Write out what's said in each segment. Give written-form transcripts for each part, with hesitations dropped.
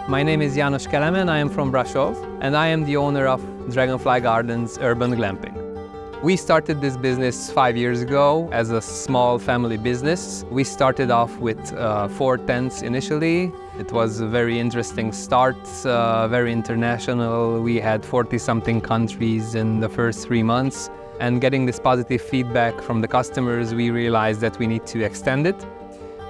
My name is János Kelemen, I am from Brașov, and I am the owner of Dragonfly Gardens Urban Glamping. We started this business 5 years ago as a small family business. We started off with 4 tents initially. It was a very interesting start, very international. We had 40-something countries in the first 3 months. And getting this positive feedback from the customers, we realized that we need to extend it.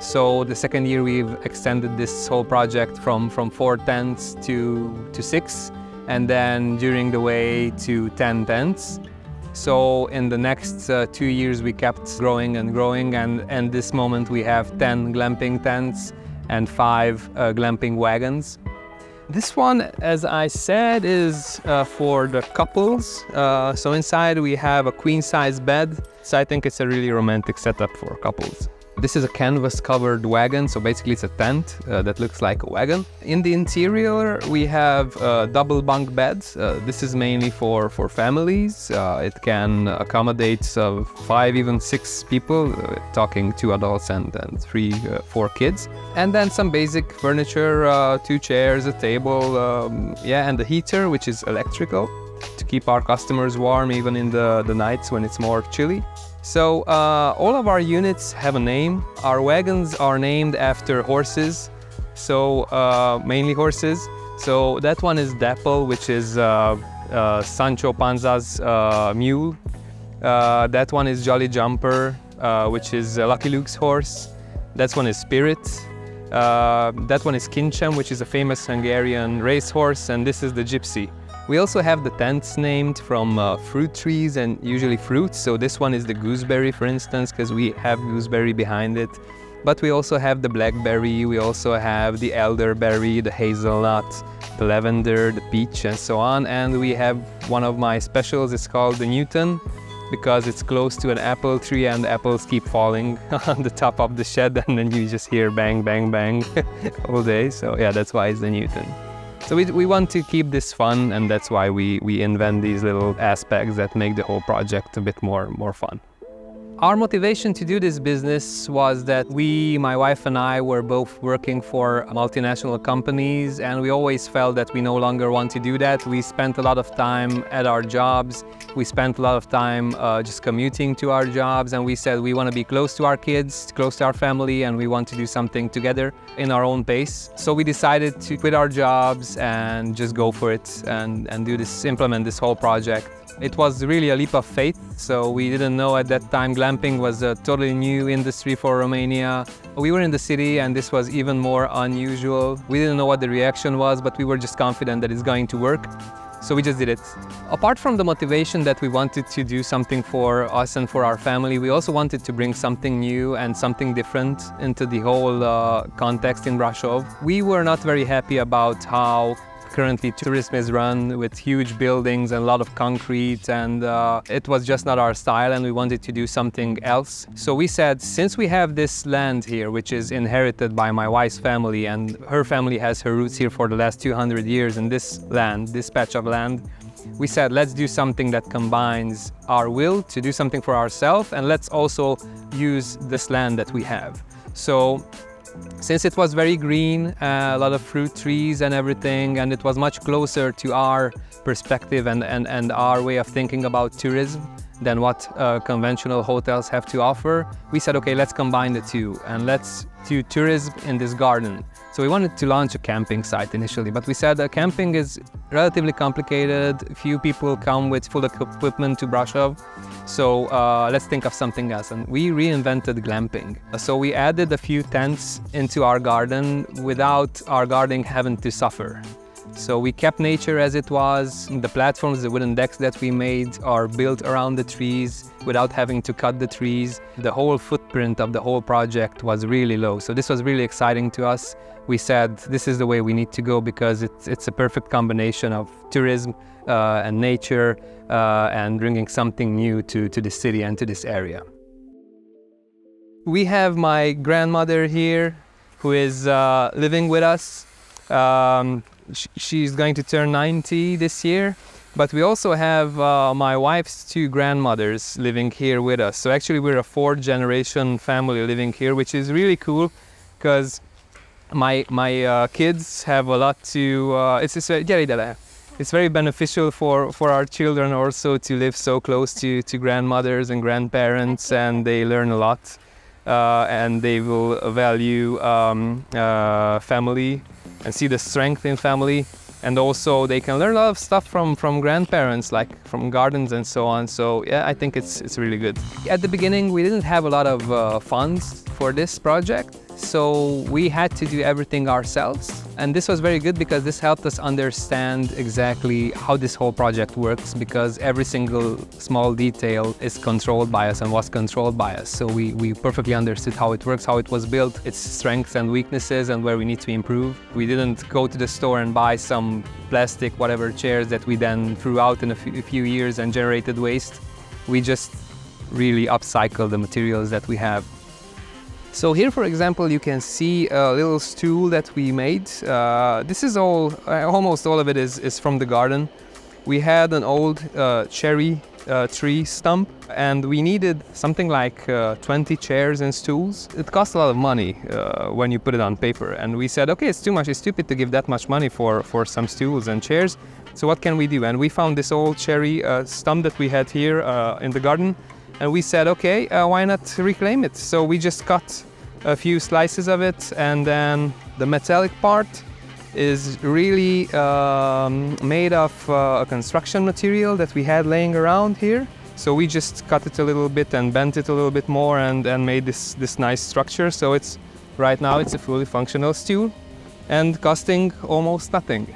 So the second year we've extended this whole project from 4 tents to 6, and then during the way to 10 tents. So in the next 2 years we kept growing and growing, and this moment we have 10 glamping tents and 5 glamping wagons. This one, as I said, is for the couples. So inside we have a queen-size bed, so I think it's a really romantic setup for couples. This is a canvas-covered wagon, so basically it's a tent that looks like a wagon. In the interior, we have double bunk beds. This is mainly for families. It can accommodate 5, even 6 people, talking 2 adults and 3, 4 kids. And then some basic furniture, 2 chairs, a table, and the heater, which is electrical, to keep our customers warm even in the nights when it's more chilly. So all of our units have a name. Our wagons are named after horses, so mainly horses. So that one is Dapple, which is Sancho Panza's mule. That one is Jolly Jumper, which is Lucky Luke's horse. That one is Spirit. That one is Kinchem, which is a famous Hungarian racehorse, and this is the Gypsy. We also have the tents named from fruit trees and usually fruits. So this one is the gooseberry, for instance, because we have gooseberry behind it. But we also have the blackberry, we also have the elderberry, the hazelnut, the lavender, the peach, and so on. And we have one of my specials, it's called the Newton, because it's close to an apple tree and the apples keep falling on the top of the shed, and then you just hear bang, bang, bang all day. So yeah, that's why it's the Newton. So we want to keep this fun, and that's why we invent these little aspects that make the whole project a bit more fun. Our motivation to do this business was that my wife and I, were both working for multinational companies, and we always felt that we no longer want to do that. We spent a lot of time at our jobs. We spent a lot of time just commuting to our jobs, and we said we want to be close to our kids, close to our family, and we want to do something together in our own pace. So we decided to quit our jobs and just go for it and implement this whole project. It was really a leap of faith, so we didn't know at that time glamping was a totally new industry for Romania. We were in the city and this was even more unusual. We didn't know what the reaction was, but we were just confident that it's going to work. So we just did it. Apart from the motivation that we wanted to do something for us and for our family, we also wanted to bring something new and something different into the whole context in Brașov. We were not very happy about how currently tourism is run, with huge buildings and a lot of concrete, and it was just not our style, and we wanted to do something else. So we said, since we have this land here, which is inherited by my wife's family, and her family has her roots here for the last 200 years in this land, this patch of land, we said, let's do something that combines our will to do something for ourselves, and let's also use this land that we have. So since it was very green, a lot of fruit trees and everything, and it was much closer to our perspective and our way of thinking about tourism than what conventional hotels have to offer, we said, okay, let's combine the two and let's do tourism in this garden. So we wanted to launch a camping site initially, but we said camping is relatively complicated. Few people come with full equipment to Brașov. So let's think of something else, and we reinvented glamping. So we added a few tents into our garden without our garden having to suffer. So we kept nature as it was. The platforms, the wooden decks that we made are built around the trees without having to cut the trees. The whole footprint of the whole project was really low. So this was really exciting to us. We said this is the way we need to go because it's a perfect combination of tourism and nature and bringing something new to the city and to this area. We have my grandmother here who is living with us. She's going to turn 90 this year, but we also have my wife's 2 grandmothers living here with us. So actually we're a 4th generation family living here, which is really cool because My kids have a lot to. It's very beneficial for our children also to live so close to grandmothers and grandparents, and they learn a lot, and they will value family and see the strength in family. And also they can learn a lot of stuff from grandparents, like from gardens and so on. So yeah, I think it's really good. At the beginning, we didn't have a lot of funds for this project, so we had to do everything ourselves. And this was very good because this helped us understand exactly how this whole project works, because every single small detail is controlled by us and was controlled by us. So we perfectly understood how it works, how it was built, its strengths and weaknesses, and where we need to improve. We didn't go to the store and buy some plastic, whatever chairs that we then threw out in a few years and generated waste. We just really upcycle the materials that we have. So here, for example, you can see a little stool that we made. This is almost all of it is from the garden. We had an old cherry tree stump, and we needed something like 20 chairs and stools. It cost a lot of money when you put it on paper, and we said, okay, it's too much, it's stupid to give that much money for some stools and chairs. So what can we do? And we found this old cherry stump that we had here in the garden, and we said, okay, why not reclaim it? So we just cut a few slices of it, and then the metallic part is really made of a construction material that we had laying around here. So we just cut it a little bit and bent it a little bit more and made this nice structure. So right now it's a fully functional stool and costing almost nothing.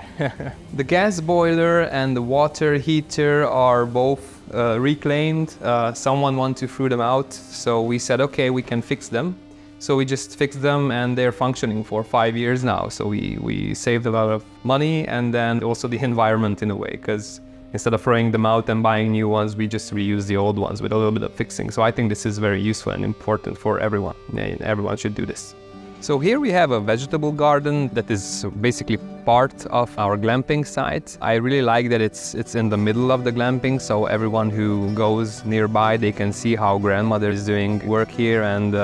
The gas boiler and the water heater are both reclaimed. Someone wanted to throw them out, so we said, okay, we can fix them. So we just fixed them, and they're functioning for 5 years now. So we saved a lot of money, and then also the environment in a way, because instead of throwing them out and buying new ones, we just reuse the old ones with a little bit of fixing. So I think this is very useful and important for everyone. Everyone should do this. So here we have a vegetable garden that is basically part of our glamping site. I really like that it's in the middle of the glamping, so everyone who goes nearby, they can see how grandmother is doing work here. And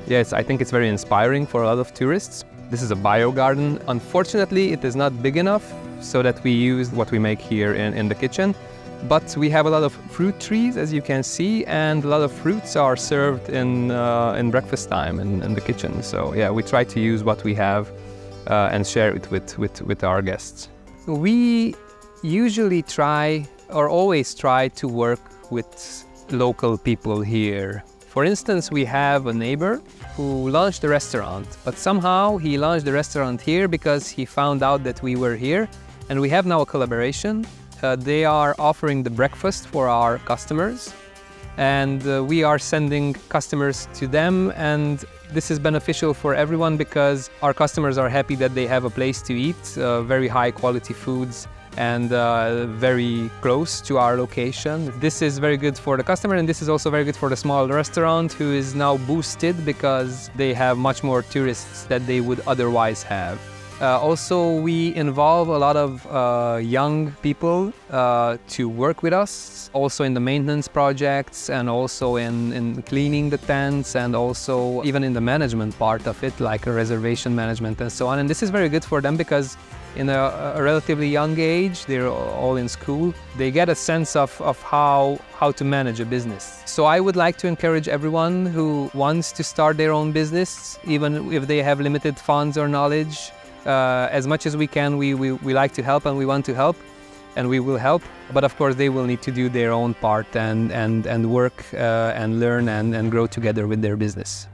yes, I think it's very inspiring for a lot of tourists. This is a bio garden. Unfortunately, it is not big enough so that we use what we make here in the kitchen. But we have a lot of fruit trees, as you can see, and a lot of fruits are served in breakfast time in the kitchen. So yeah, we try to use what we have and share it with our guests. We usually try, or always try, to work with local people here. For instance, we have a neighbor who launched a restaurant, but somehow he launched the restaurant here because he found out that we were here, and we have now a collaboration. They are offering the breakfast for our customers, and we are sending customers to them, and this is beneficial for everyone because our customers are happy that they have a place to eat, very high quality foods, and very close to our location. This is very good for the customer, and this is also very good for the small restaurant, who is now boosted because they have much more tourists that they would otherwise have. Also, we involve a lot of young people to work with us, also in the maintenance projects, and also in cleaning the tents, and also even in the management part of it, like a reservation management and so on. And this is very good for them because in a relatively young age, they're all in school, they get a sense of how to manage a business. So I would like to encourage everyone who wants to start their own business, even if they have limited funds or knowledge. As much as we can, we like to help, and we want to help, and we will help. But of course, they will need to do their own part and work and learn and grow together with their business.